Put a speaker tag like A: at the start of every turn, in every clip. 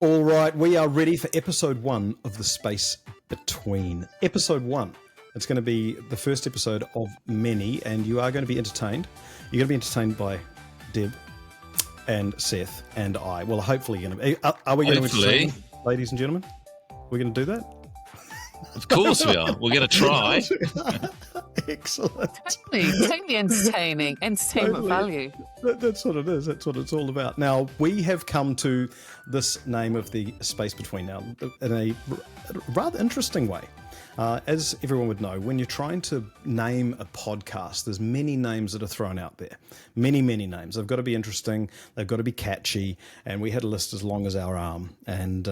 A: All right, we are ready for episode 1 of The Space Between. Episode 1. It's going to be the first episode of many, and you are going to be entertained. You're going to be entertained by Deb and Seth and I. Well, hopefully you're going to be. Are we going to entertain, ladies and gentlemen? We're going to do that?
B: Of course we are. We're going to try.
A: Excellent.
C: Totally entertaining. Entertainment value.
A: That's what it is. That's what it's all about. Now, we have come to this name of the Space Between now in a rather interesting way. As everyone would know, when you're trying to name a podcast, there's many names that are thrown out there. Many names. They've got to be interesting. They've got to be catchy. And we had a list as long as our arm. And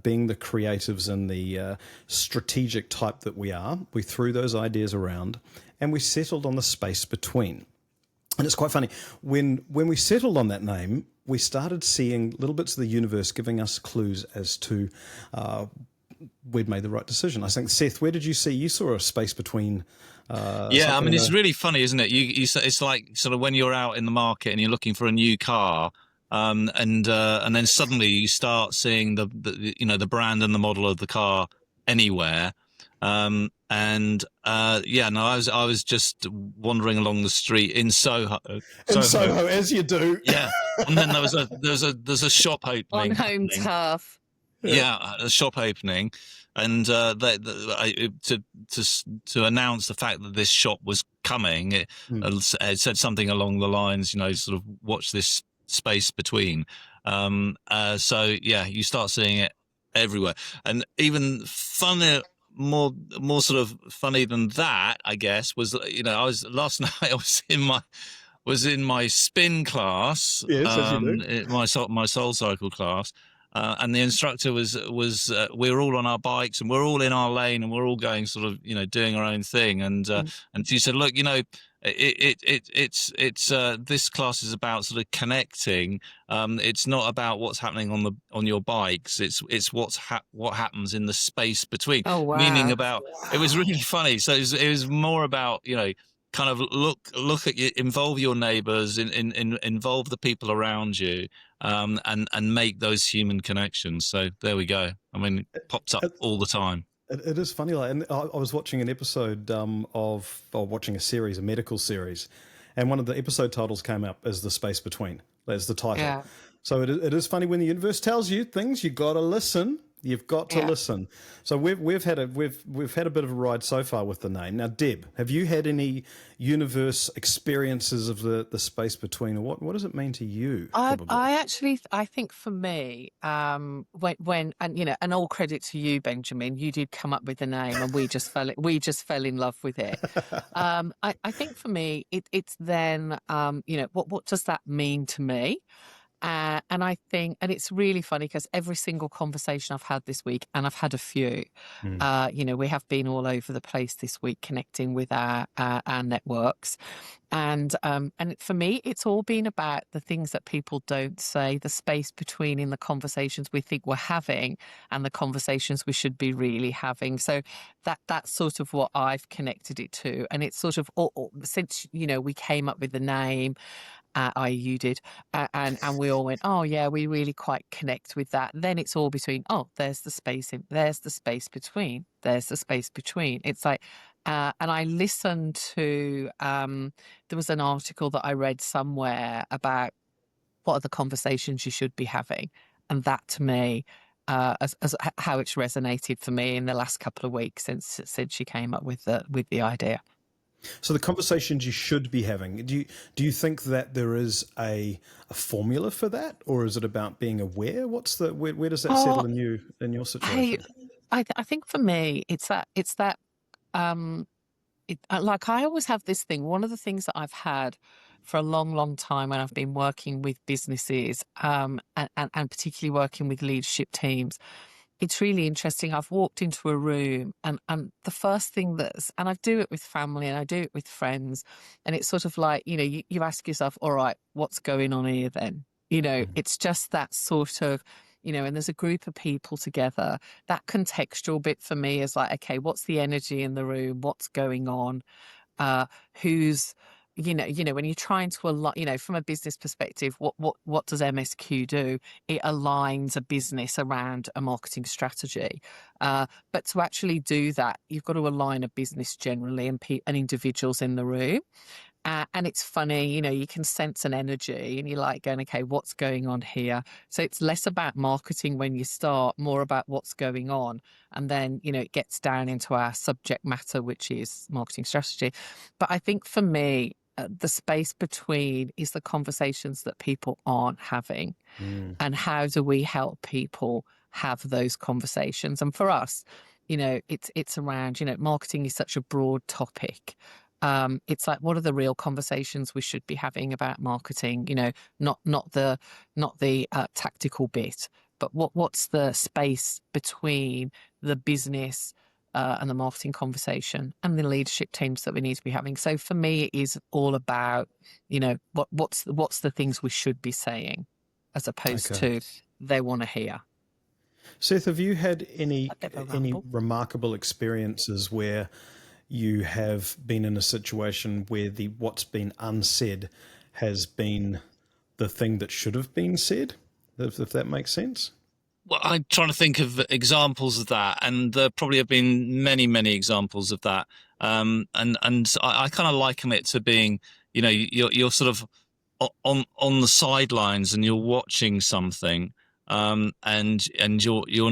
A: being the creatives and the strategic type that we are, we threw those ideas around and we settled on the Space Between. And it's quite funny. When we settled on that name, we started seeing little bits of the universe giving us clues as to we'd made the right decision. I think, Seth, where did you see? You saw a space between.
B: Yeah, I mean, it's really funny, isn't it? It's like sort of when you're out in the market and you're looking for a new car, and then suddenly you start seeing the brand and the model of the car anywhere. I was just wandering along the street in Soho.
A: Soho, as you do.
B: Yeah, and then there's a shop opening
C: on home turf.
B: Yeah, a shop opening, and to announce the fact that this shop was coming, it said something along the lines, sort of watch this space between. So yeah, you start seeing it everywhere, and even funnier. More sort of funny than that, I guess, was last night I was in my spin class,
A: yes, as you do.
B: my Soul Cycle class, and the instructor was we were all on our bikes and we're all in our lane and we're all going sort of doing our own thing, and she said, look, it's this class is about sort of connecting. It's not about what's happening on your bikes. It's what happens in the space between.
C: Oh, wow.
B: Meaning about, it was really funny. So it was more about, kind of look at you, involve your neighbors, involve the people around you, and make those human connections. So there we go. I mean, it pops up all the time.
A: It is funny, and I was watching an episode watching a medical series, and one of the episode titles came up as The Space Between. That's the title. Yeah. So it is funny when the universe tells you things, you got to listen. You've got to listen. So we've had a bit of a ride so far with the name. Now, Deb, have you had any universe experiences of the space between, or what does it mean to you?
C: I think for me, when and all credit to you, Benjamin, you did come up with the name, and we just fell in love with it. I think for me, it's then what does that mean to me? And I think, and it's really funny because every single conversation I've had this week, and I've had a few, we have been all over the place this week connecting with our networks. And for me, it's all been about the things that people don't say, the space between in the conversations we think we're having and the conversations we should be really having. So that's sort of what I've connected it to. And it's sort of, since, we came up with the name, you did, and we all went, oh yeah, we really quite connect with that. Then it's all between, there's the space there's the space between, there's the space between. It's like, and I listened to, there was an article that I read somewhere about what are the conversations you should be having, and that to me, as how it's resonated for me in the last couple of weeks since she came up with the idea.
A: So the conversations you should be having, do you think that there is a formula for that, or is it about being aware? Where does that settle in your situation?
C: I think for me, it's that like I always have this thing. One of the things that I've had for a long, long time when I've been working with businesses, and particularly working with leadership teams, it's really interesting. I've walked into a room and the first thing and I do it with family and I do it with friends, and it's sort of like, you ask yourself, all right, what's going on here then? It's just that sort of, and there's a group of people together. That contextual bit for me is like, okay, what's the energy in the room? What's going on? Who's when you're trying to align, from a business perspective, what does MSQ do? It aligns a business around a marketing strategy. But to actually do that, you've got to align a business generally and individuals in the room. And it's funny, you can sense an energy and you're like going, okay, what's going on here? So it's less about marketing when you start, more about what's going on. And then, it gets down into our subject matter, which is marketing strategy. But I think for me, the space between is the conversations that people aren't having. And how do we help people have those conversations? And for us, it's around, marketing is such a broad topic. It's like, what are the real conversations we should be having about marketing? Not the tactical bit, but what's the space between the business and the marketing conversation and the leadership teams that we need to be having. So for me, it is all about, what's the things we should be saying, as opposed
A: Okay.
C: to they want to hear.
A: Seth, have you had any
C: A bit of a
A: any
C: ramble.
A: remarkable experiences where you have been in a situation where what's been unsaid has been the thing that should have been said, if that makes sense?
B: Well, I'm trying to think of examples of that, and there probably have been many, many examples of that. And I kind of liken it to being, you're sort of on the sidelines and you're watching something, and you're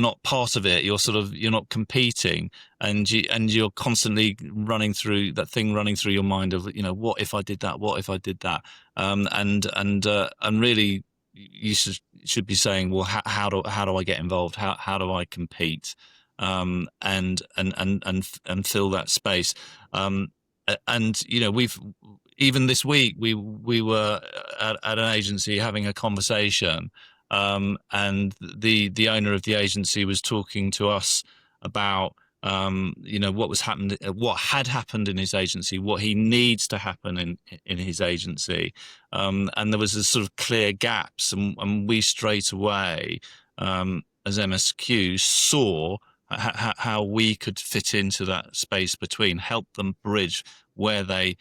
B: not part of it. You're not competing, and you're constantly running through your mind of, what if I did that? What if I did that? And really, you should be saying, well, how do I get involved? How do I compete? And fill that space. And we've even this week we were at an agency having a conversation, and the owner of the agency was talking to us about what had happened in his agency, what he needs to happen in his agency, and there was a sort of clear gaps, and we straight away, as MSQ, saw how we could fit into that space between, help them bridge where they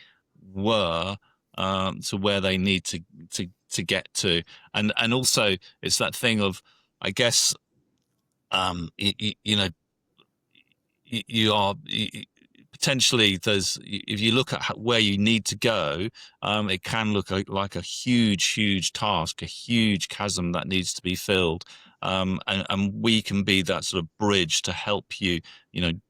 B: were, to where they need to get to. And also it's that thing of, I guess, you are potentially, if you look at where you need to go, it can look like a huge task, a huge chasm that needs to be filled, and we can be that sort of bridge to help you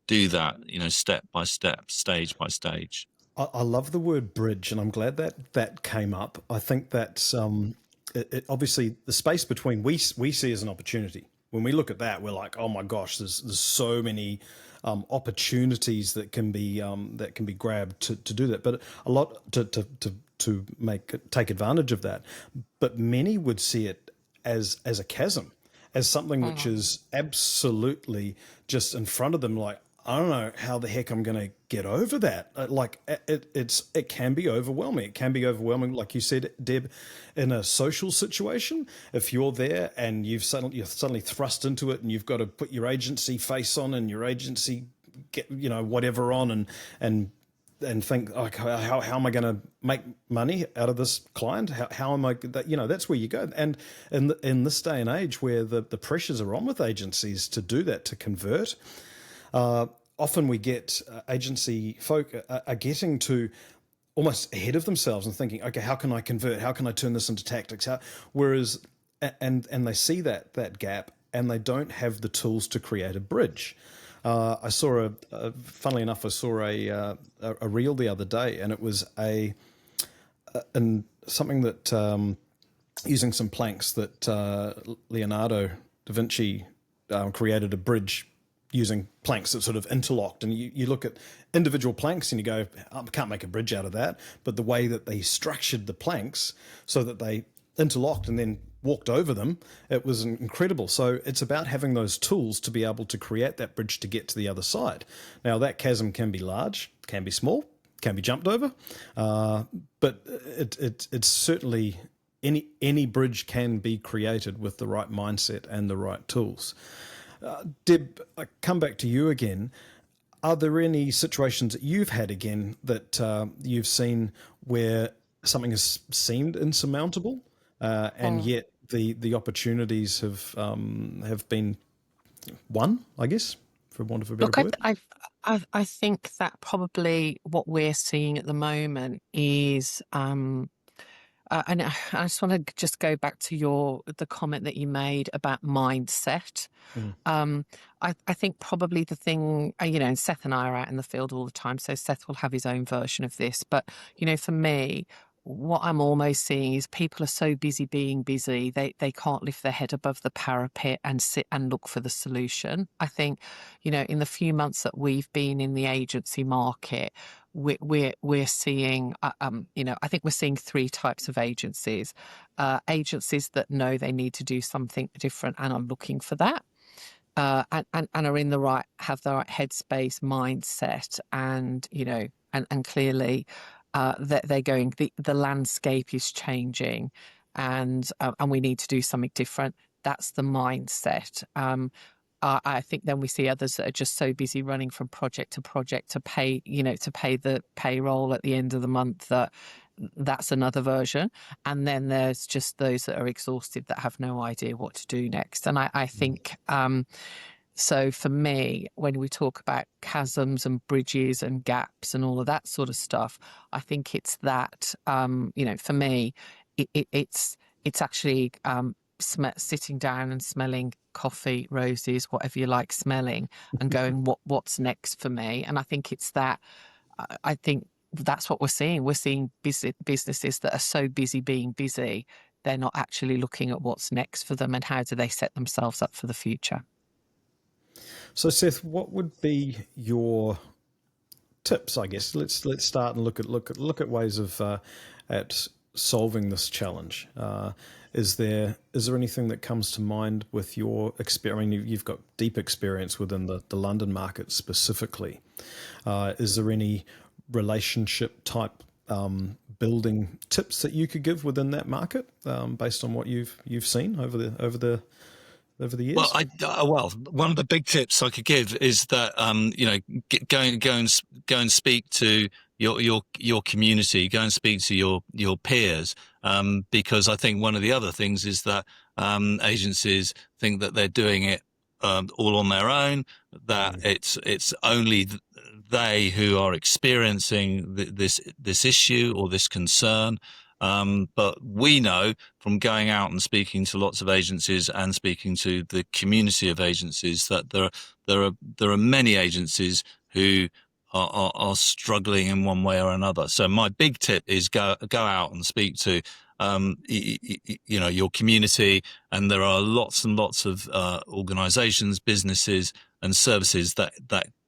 B: do that, step by step, stage by stage.
A: I love the word bridge, and I'm glad that came up. I think that's obviously the space between we see as an opportunity. When we look at that, we're like, oh my gosh, there's so many opportunities that can be grabbed to do that, but a lot to take advantage of that. But many would see it as a chasm, as something which is absolutely just in front of them, like, I don't know how the heck I'm going to get over that. It can be overwhelming. It can be overwhelming, like you said, Deb, in a social situation. If you're there and you're suddenly thrust into it, and you've got to put your agency face on and your agency whatever on, and think, like, how am I going to make money out of this client? How am I? That's where you go. And in this day and age, where the pressures are on with agencies to do that, to convert. Often we get agency folk are getting to almost ahead of themselves and thinking, okay, how can I convert? How can I turn this into tactics? Whereas they see that gap, and they don't have the tools to create a bridge. I saw funnily enough, I saw a reel the other day, and it was something that using some planks that Leonardo da Vinci created a bridge using planks that sort of interlocked, and you look at individual planks and you go, I can't make a bridge out of that. But the way that they structured the planks so that they interlocked and then walked over them, it was incredible. So it's about having those tools to be able to create that bridge to get to the other side. Now, that chasm can be large, can be small, can be jumped over, but it's certainly any bridge can be created with the right mindset and the right tools. Deb, I come back to you again. Are there any situations that you've had again that you've seen where something has seemed insurmountable, and
C: Mm.
A: yet the opportunities have been won, I guess, for want of a better
C: Look,
A: word?
C: I think that probably what we're seeing at the moment is, and I just want to just go back to the comment that you made about mindset.
A: Mm.
C: Um, I think probably the thing, and Seth and I are out in the field all the time, so Seth will have his own version of this. But, for me, what I'm almost seeing is people are so busy being busy, they can't lift their head above the parapet and sit and look for the solution. I think, in the few months that we've been in the agency market, we're seeing, I think we're seeing three types of agencies. Agencies that know they need to do something different and are looking for that, and are in have the right headspace, mindset, and and clearly that they're going. The landscape is changing, and we need to do something different. That's the mindset. I think then we see others that are just so busy running from project to project to pay, to pay the payroll at the end of the month, that's another version. And then there's just those that are exhausted that have no idea what to do next. And I think, so for me, when we talk about chasms and bridges and gaps and all of that sort of stuff, I think it's that, for me, it's actually sitting down and smelling coffee, roses, whatever you like smelling, and going, what's next for me? And I think it's that. I think that's what we're seeing. We're seeing businesses that are so busy being busy, they're not actually looking at what's next for them and how do they set themselves up for the future.
A: So, Seth, what would be your tips? I guess let's start and look at ways of at solving this challenge. Is there anything that comes to mind with your experience? I mean, you've got deep experience within the London market specifically. Is there any relationship type building tips that you could give within that market, based on what you've seen over the
B: Well,
A: years?
B: one of the big tips I could give is that go and speak to your community, go and speak to your peers, because I think one of the other things is that agencies think that they're doing it all on their own, that it's only they who are experiencing this issue or this concern. But we know from going out and speaking to lots of agencies and speaking to the community of agencies that there are many agencies who are struggling in one way or another. So my big tip is go out and speak to your community, and there are lots and lots of organizations, businesses and services that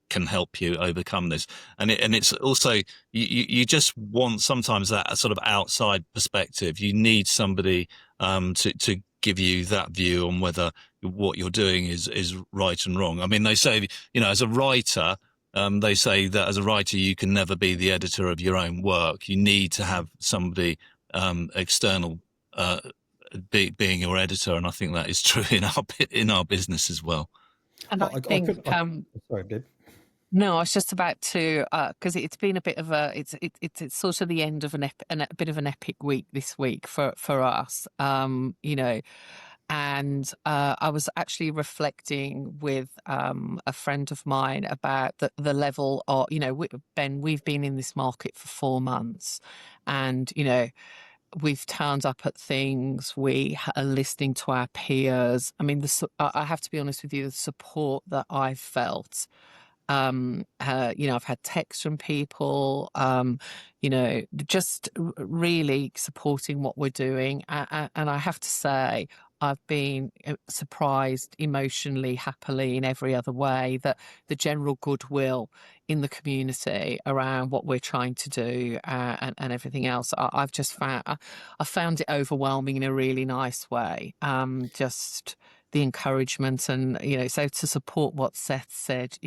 B: can help you overcome this. And it's also, you just want sometimes that sort of outside perspective. You need somebody to give you that view on whether what you're doing is right and wrong. I mean, they say, as a writer, they say that as a writer, you can never be the editor of your own work. You need to have somebody external being your editor, and I think that is true in our business as well.
C: And
A: Oh,
C: I think,
A: sorry, Deb.
C: no, I was just about to, because it's been a bit of it's sort of the end of a bit of an epic week this week for us, and I was actually reflecting with a friend of mine about the level of, Ben, we've been in this market for 4 months, and we've turned up at things, we are listening to our peers. I mean, I have to be honest with you, the support that I've felt, I've had texts from people, just really supporting what we're doing. And I have to say, I've been surprised emotionally, happily, in every other way, that the general goodwill in the community around what we're trying to do, and everything else. I've just I found it overwhelming in a really nice way. Just the encouragement, and so to support what Seth said,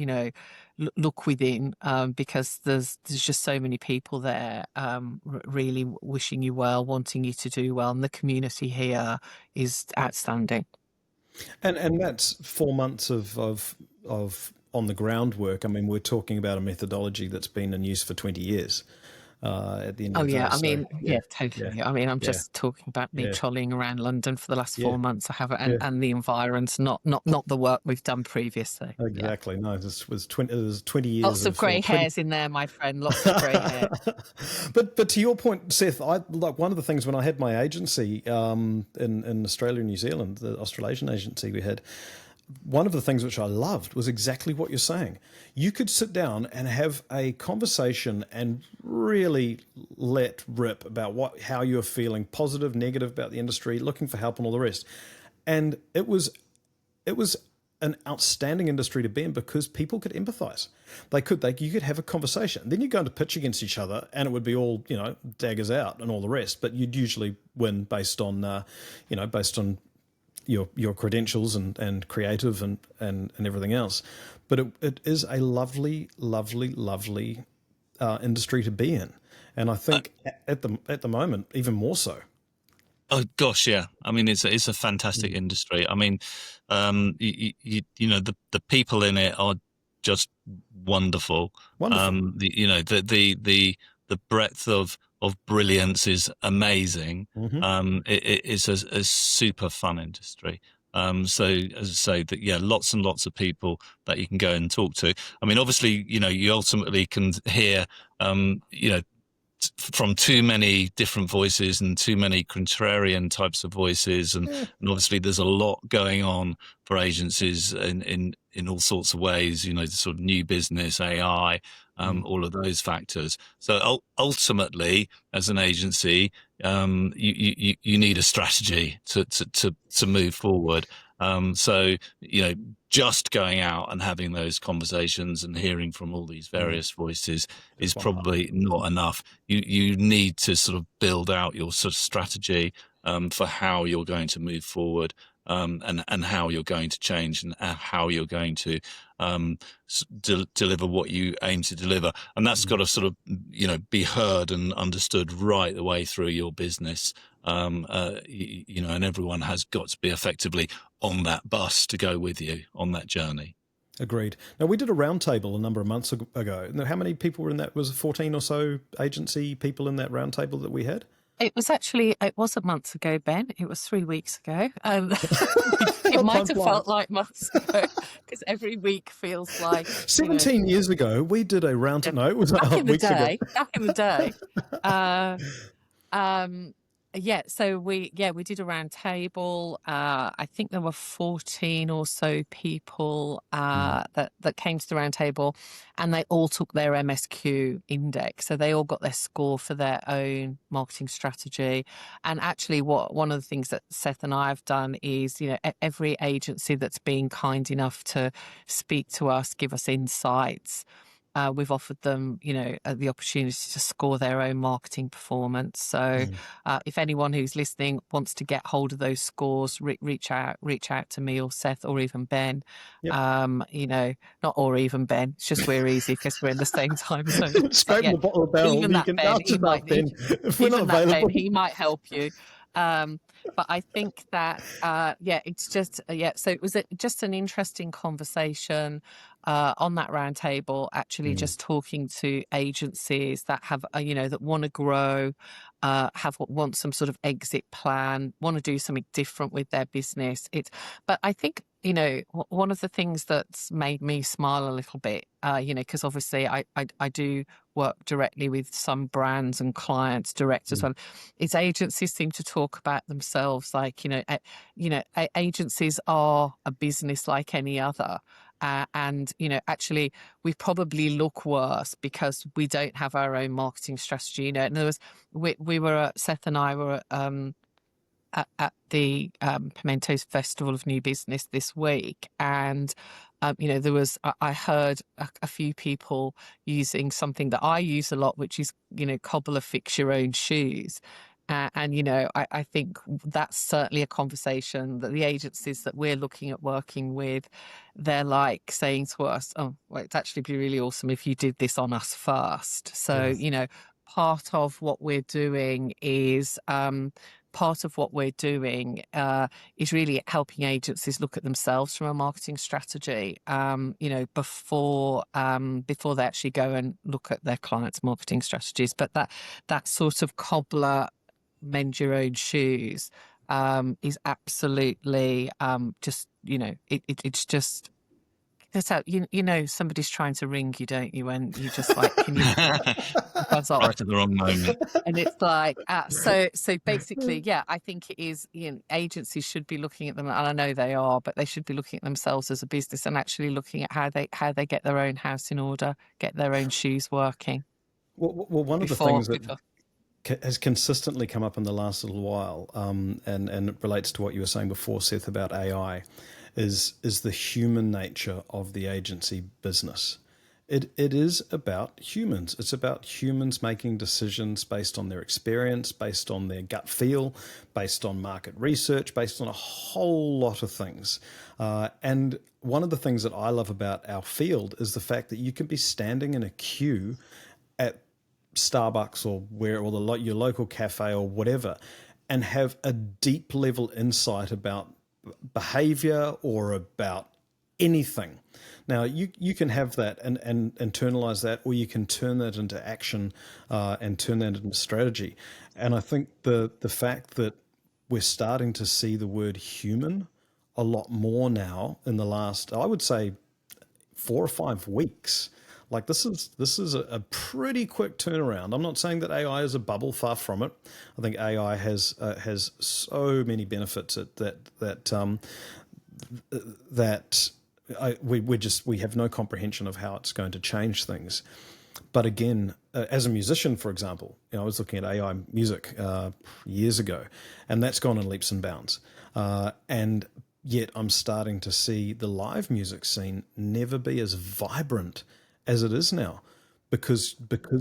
C: look within, because there's just so many people there, really wishing you well, wanting you to do well, and the community here is outstanding.
A: And that's 4 months of on the groundwork, I mean, we're talking about a methodology that's been in use for 20 years at the end of
C: Oh
A: the
C: yeah,
A: day.
C: I
A: So
C: mean,
A: yeah,
C: yeah,
A: yeah,
C: totally. I mean, I'm
A: yeah,
C: just talking about me
A: yeah,
C: trolling around London for the last
A: yeah,
C: 4 months. I haven't,
A: yeah.
C: and the environs, not the work we've done previously. Yeah,
A: Exactly. No, this was 20. It was 20 years
C: lots of
A: of or
C: grey
A: 20.
C: hairs in there, my friend. Lots of grey hair.
A: But to your point, Seth, I like one of the things when I had my agency in Australia and New Zealand, the Australasian agency we had. One of the things which I loved was exactly what you're saying. You could sit down and have a conversation and really let rip about how you're feeling, positive, negative about the industry, looking for help, and all the rest. And it was an outstanding industry to be in because people could empathize. You could have a conversation. Then you go into pitch against each other, and it would be all daggers out and all the rest. But you'd usually win based on based on your credentials and creative and everything else. But it is a lovely, lovely, lovely industry to be in, and I think at the moment even more so.
B: Oh gosh, yeah. I mean, it's a fantastic
A: Mm.
B: industry. I mean, the people in it are just wonderful.
A: Wonderful.
B: The breadth of brilliance is amazing.
A: Hmm.
B: It's a super fun industry. So as I say, that yeah, lots and lots of people that you can go and talk to. I mean, obviously, you ultimately can hear, from too many different voices and too many contrarian types of voices,
A: Yeah.
B: and obviously there's a lot going on for agencies in all sorts of ways, the sort of new business, AI,
A: Mm.
B: all of those factors. So ultimately, as an agency, you need a strategy to move forward. So just going out and having those conversations and hearing from all these
A: Mm.
B: various voices is
A: That's one part.
B: probably not enough. You need to sort of build out your sort of strategy for how you're going to move forward, and how you're going to change, and how you're going to deliver what you aim to deliver, and that's got
A: Mm.
B: to sort of be heard and understood right the way through your business. And everyone has got to be effectively on that bus to go with you on that journey.
A: Agreed. Now, we did a roundtable a number of months ago. Now, how many people were in that? Was it 14 or so agency people in that roundtable that we had?
C: It wasn't months ago, Ben. It was 3 weeks ago. It
A: Time
C: might have felt
A: flies.
C: like months ago because every week feels like,
A: 17 years ago, we did a
C: yeah,
A: round. No, it was weeks ago.
C: back in the day. Uh, Um, yeah, so we did a round table. I think there were 14 or so people
A: Mm.
C: that came to the round table, and they all took their MSQ index. So they all got their score for their own marketing strategy. And actually, one of the things that Seth and I have done is, every agency that's been kind enough to speak to us, give us insights. We've offered them, the opportunity to score their own marketing performance. So,
A: Mm.
C: if anyone who's listening wants to get hold of those scores, reach out to me or Seth or even Ben.
A: Yep.
C: Not or even Ben. It's just we're easy because we're in the same time zone. But
A: Scraping
C: yeah,
A: the bottom of the barrel.
C: even
A: You
C: that
A: can
C: Ben,
A: ask enough, Ben. If we're not
C: even that Ben,
A: available.
C: he might help you. But I think that it's just So it was just an interesting conversation on that round table. Actually,
A: Mm.
C: just talking to agencies that have that want to grow, want some sort of exit plan, want to do something different with their business. But I think one of the things that's made me smile a little bit, because obviously I do work directly with some brands and clients direct as
A: Mm.
C: well, is agencies seem to talk about themselves like agencies are a business like any other. And actually we probably look worse because we don't have our own marketing strategy. And there was we were Seth and I were at the Pimentos Festival of New Business this week, and there was I heard a few people using something that I use a lot, which is cobbler fix your own shoes. And I think that's certainly a conversation that the agencies that we're looking at working with, they're like saying to us, oh, well, it'd actually be really awesome if you did this on us first. So
A: Yeah.
C: part of what we're doing is part of what we're doing is really helping agencies look at themselves from a marketing strategy, before they actually go and look at their clients' marketing strategies. But that sort of cobbler, mend your own shoes, is absolutely just, it's just. That's how somebody's trying to ring you, don't you? When you just like, can you buzz off?
B: Right at the wrong moment.
C: And it's like, so basically, yeah, I think it is, agencies should be looking at them, and I know they are, but they should be looking at themselves as a business and actually looking at how they get their own house in order, get their own shoes working.
A: Well, one of the things that has consistently come up in the last little while, and it relates to what you were saying before, Seth, about AI, is the human nature of the agency business. It is about humans. It's about humans making decisions based on their experience, based on their gut feel, based on market research, based on a whole lot of things. And one of the things that I love about our field is the fact that you can be standing in a queue at Starbucks or your local cafe or whatever, and have a deep level insight about behavior or about anything. Now you can have that and internalize that, or you can turn that into action and turn that into strategy. And I think the fact that we're starting to see the word human a lot more now in the last, I would say, 4 or 5 weeks. Like this is a pretty quick turnaround. I'm not saying that AI is a bubble, far from it. I think AI has so many benefits we have no comprehension of how it's going to change things. But again, as a musician, for example, I was looking at AI music years ago, and that's gone in leaps and bounds. And yet I'm starting to see the live music scene never be as vibrant as it is now, because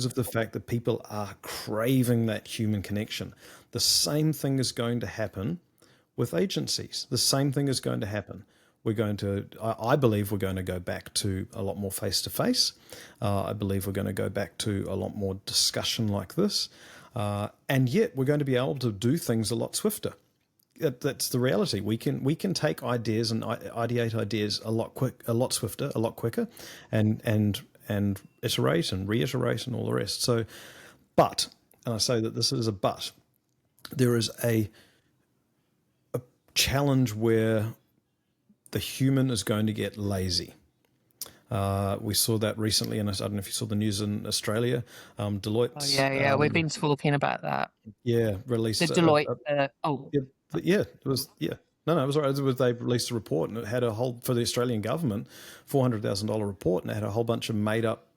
A: of the fact that people are craving that human connection. The same thing is going to happen with agencies. The same thing is going to happen. I believe we're going to go back to a lot more face-to-face. I believe we're going to go back to a lot more discussion like this. And yet we're going to be able to do things a lot swifter. That's the reality. We can take ideas and ideate ideas a lot swifter, a lot quicker, and iterate and reiterate and all the rest. So, and I say that this is a but, there is a challenge where the human is going to get lazy. We saw that recently, and I don't know if you saw the news in Australia. Deloitte.
C: Oh, yeah, we've been talking about that.
A: Yeah, released
C: the Deloitte.
A: It was No, it was all right. They released a report, and it had a whole, for the Australian government, $400,000 report, and it had a whole bunch of made up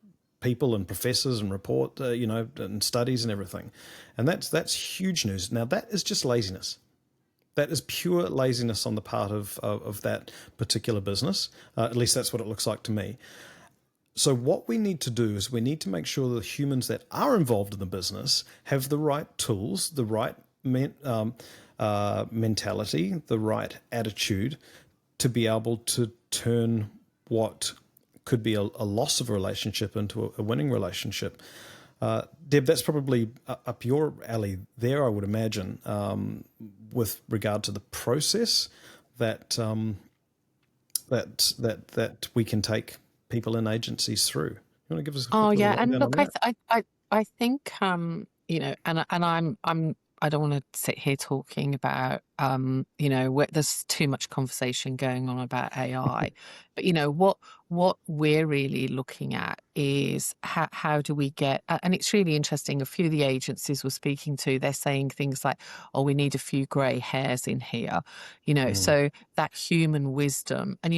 A: people and professors and and studies and everything, and that's huge news. Now that is just laziness. That is pure laziness on the part of that particular business. At least that's what it looks like to me. So what we need to do is we need to make sure that the humans that are involved in the business have the right tools, the right mentality, the right attitude to be able to turn what could be a loss of a relationship into a winning relationship. Deb, that's probably up your alley there, I would imagine, with regard to the process that we can take people in agencies through. You want to give us a quick
C: yeah, and look, I think I don't want to sit here talking about where there's too much conversation going on about AI, but what we're really looking at is how do we get, and it's really interesting. A few of the agencies we're speaking to, they're saying things like, "Oh, we need a few grey hairs in here," So that human wisdom, and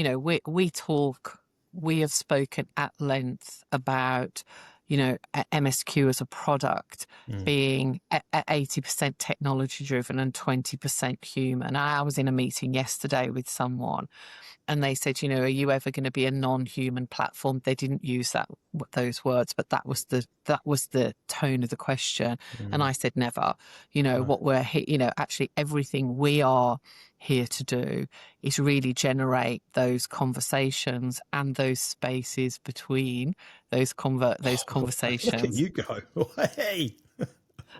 C: we have spoken at length about MSQ as a product being 80% technology driven and 20% human. I was in a meeting yesterday with someone, and they said, are you ever going to be a non-human platform? They didn't use those words, but that was the tone of the question. And I said, never. What we're actually everything we are here to do is really generate those conversations and those spaces between those conversations.
A: Look at you go. Hey.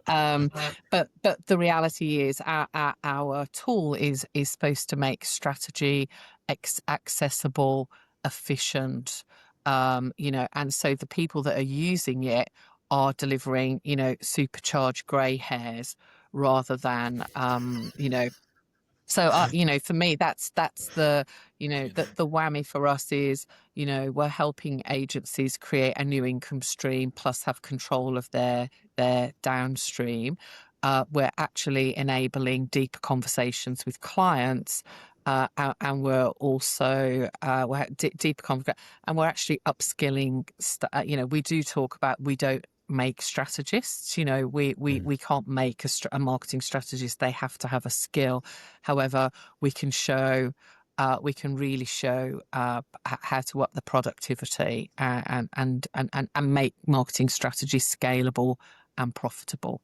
C: But the reality is our tool is supposed to make strategy accessible, efficient, and so the people that are using it are delivering, supercharged grey hairs rather than, so, for me, that's the, the whammy for us is, we're helping agencies create a new income stream plus have control of their downstream. We're actually enabling deeper conversations with clients. And we're also deeper and we're actually upskilling. We do talk about, we don't make strategists. We can't make a marketing strategist. They have to have a skill. However, we can really show how to up the productivity and make marketing strategy scalable and profitable.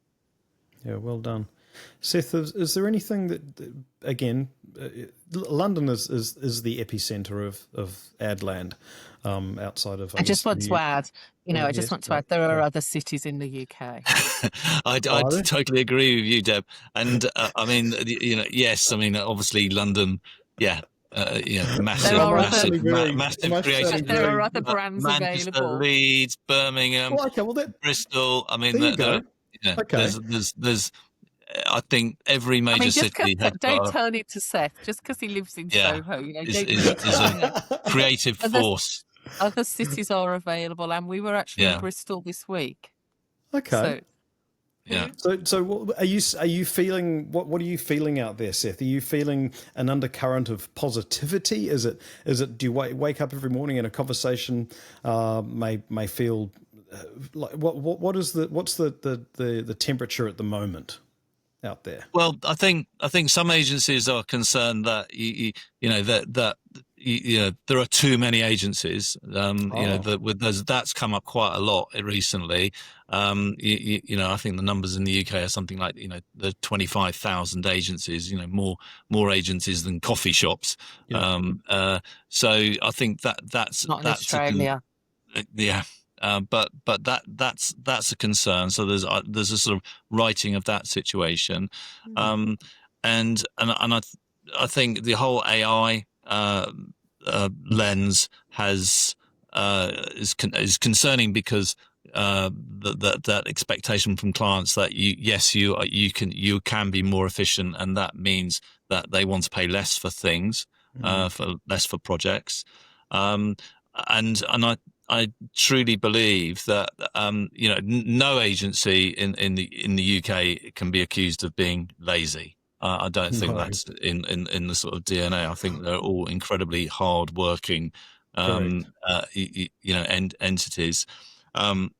A: Yeah, well done. Seth, is there anything that, again, London is the epicenter of ad land, outside of,
C: I just want to add, there are other cities in the UK.
B: I totally agree with you, Deb. And I mean, yes, I mean, obviously London, yeah. Massive creative.
C: There are other brands
B: Manchester,
C: available.
B: Leeds, Birmingham, Bristol. I mean,
A: there you go. Okay.
B: There's I think every major city has
C: don't turn it to Seth just because he lives in Soho.
B: Is a creative force.
C: Other cities are available, and we were actually in Bristol this week.
A: Okay. So are you feeling, what are you feeling out there, Seth? Are you feeling an undercurrent of positivity? Is it do you wake up every morning and a conversation may feel like what's the temperature at the moment out there?
B: Well, I think some agencies are concerned that there are too many agencies. That's come up quite a lot recently. I think the numbers in the UK are something like the 25,000 agencies. More agencies than coffee shops.
A: Yeah.
B: So I think that's
C: not in Australia.
B: But that's a concern. So there's a sort of writing of that situation, and I think the whole AI lens is concerning because that expectation from clients that you can be more efficient, and that means that they want to pay less for things, for projects, and I truly believe that no agency in the UK can be accused of being lazy. I don't think that's in the sort of DNA. I think they're all incredibly hard-working, entities, and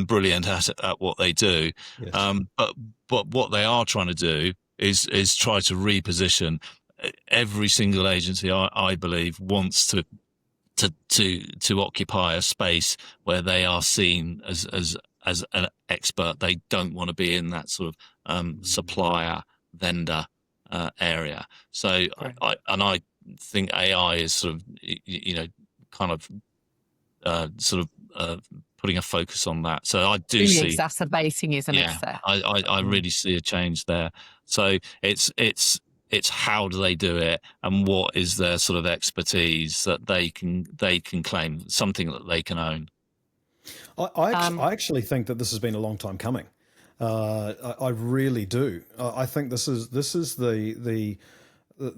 B: brilliant at what they do.
A: Yes.
B: But what they are trying to do is try to reposition. Every single agency, I believe, wants to occupy a space where they are seen as an expert. They don't want to be in that sort of supplier vendor area. So I think AI is sort of kind of putting a focus on that. So I do see
C: exacerbating, isn't it, Seth?
B: I really see a change there. So it's how do they do it, and what is their sort of expertise that they can claim, something that they can own.
A: I actually think that this has been a long time coming. I really do. I think this is the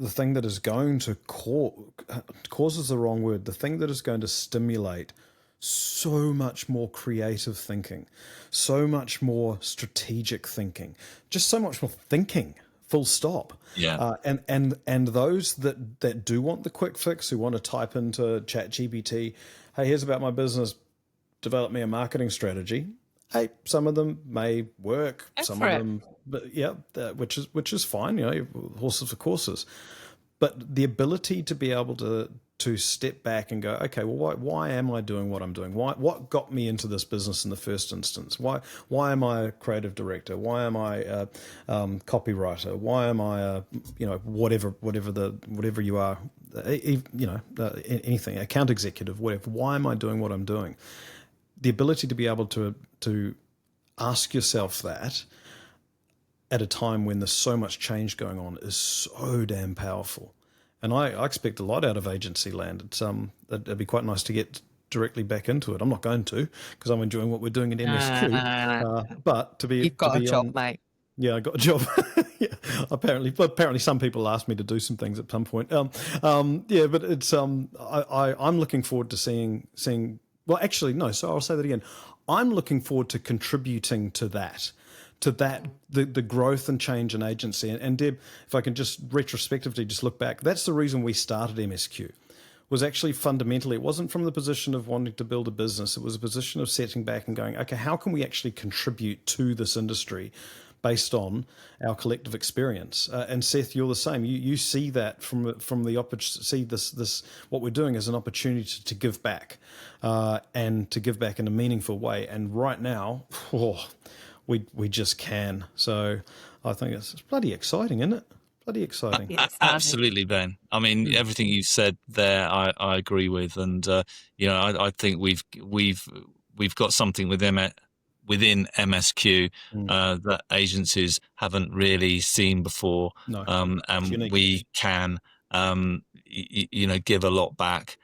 A: thing that is going to cause is the wrong word. The thing that is going to stimulate so much more creative thinking, so much more strategic thinking, just so much more thinking. Full stop.
B: Yeah.
A: And those that do want the quick fix, who want to type into ChatGPT, hey, here's about my business, develop me a marketing strategy. Hey, some of them may work, some of them, but which is fine. Horses for courses. But the ability to be able to step back and go, okay, well, why am I doing what I'm doing? What got me into this business in the first instance? Why am I a creative director? Why am I a copywriter? Why am I whatever you are, anything, account executive, whatever? Why am I doing what I'm doing? The ability to be able to ask yourself that at a time when there's so much change going on is so damn powerful. And I expect a lot out of agency land. It'd be quite nice to get directly back into it. I'm not going to, because I'm enjoying what we're doing at MSQ.
C: No.
A: But to be
C: You've got
A: to
C: a
A: be
C: job,
A: on,
C: mate.
A: yeah, I got a job. Yeah, apparently, some people asked me to do some things at some point. Yeah, but it's I'm looking forward to seeing. Well, actually, no. So I'll say that again. I'm looking forward to contributing to that. The growth and change in agency. And Deb, if I can just retrospectively just look back, that's the reason we started MSQ. Was actually fundamentally, it wasn't from the position of wanting to build a business. It was a position of sitting back and going, okay, how can we actually contribute to this industry based on our collective experience? And Seth, you're the same. You see that from the see this what we're doing as an opportunity to give back, and to give back in a meaningful way. And right now, we just can. So I think it's bloody exciting, isn't it? Bloody exciting.
B: Absolutely, Ben. I mean, everything you said there, I agree with, and I think we've got something within MSQ that agencies haven't really seen before,
A: No,
B: and we can, give a lot back.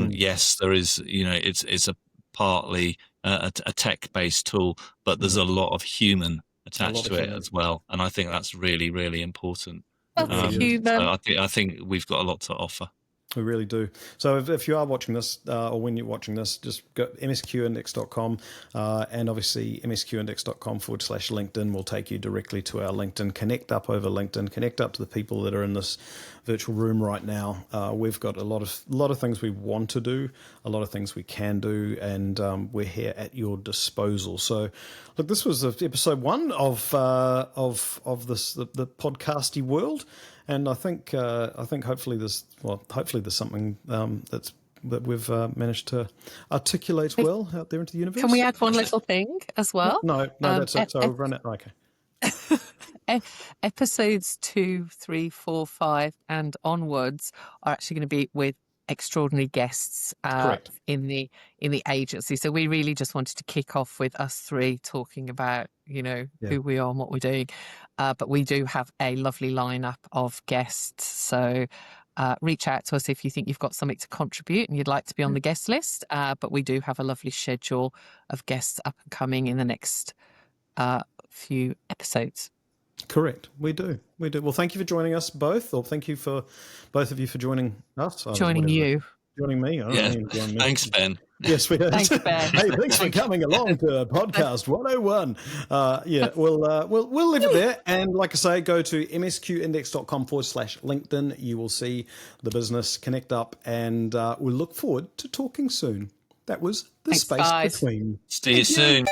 B: Yes, there is, it's a partly a tech-based tool, but there's a lot of human attached to it as well, and I think that's really, really important. So I think we've got a lot to offer.
A: We really do. So if you are watching this, or when you're watching this, just go msqindex.com, and obviously msqindex.com/LinkedIn will take you directly to our LinkedIn. Connect up over LinkedIn. Connect up to the people that are in this virtual room right now. We've got a lot of things we want to do, a lot of things we can do, and we're here at your disposal. So, look, this was episode 1 of this the podcasty world. And I think hopefully there's something that we've managed to articulate well out there into the universe.
C: Can we add one little thing as well?
A: No, that's it. So I'll run it. Okay.
C: Episodes 2, 3, 4, 5, and onwards are actually going to be with extraordinary guests in the agency. So we really just wanted to kick off with us 3 talking about who we are and what we're doing. But we do have a lovely lineup of guests. So reach out to us if you think you've got something to contribute and you'd like to be on the guest list. But we do have a lovely schedule of guests up and coming in the next few episodes.
A: Correct. We do. Well, thank you for joining us both, or thank you for both of you for joining us.
C: Joining you.
A: Joining me.
B: Thanks, Ben.
A: Yes, we are.
C: Thanks, Ben.
A: Hey, thanks for coming along to Podcast 101. We'll leave it there. And like I say, go to msqindex.com/LinkedIn. You will see the business. Connect up, and we'll look forward to talking soon. That was the Space Between.
B: See you soon.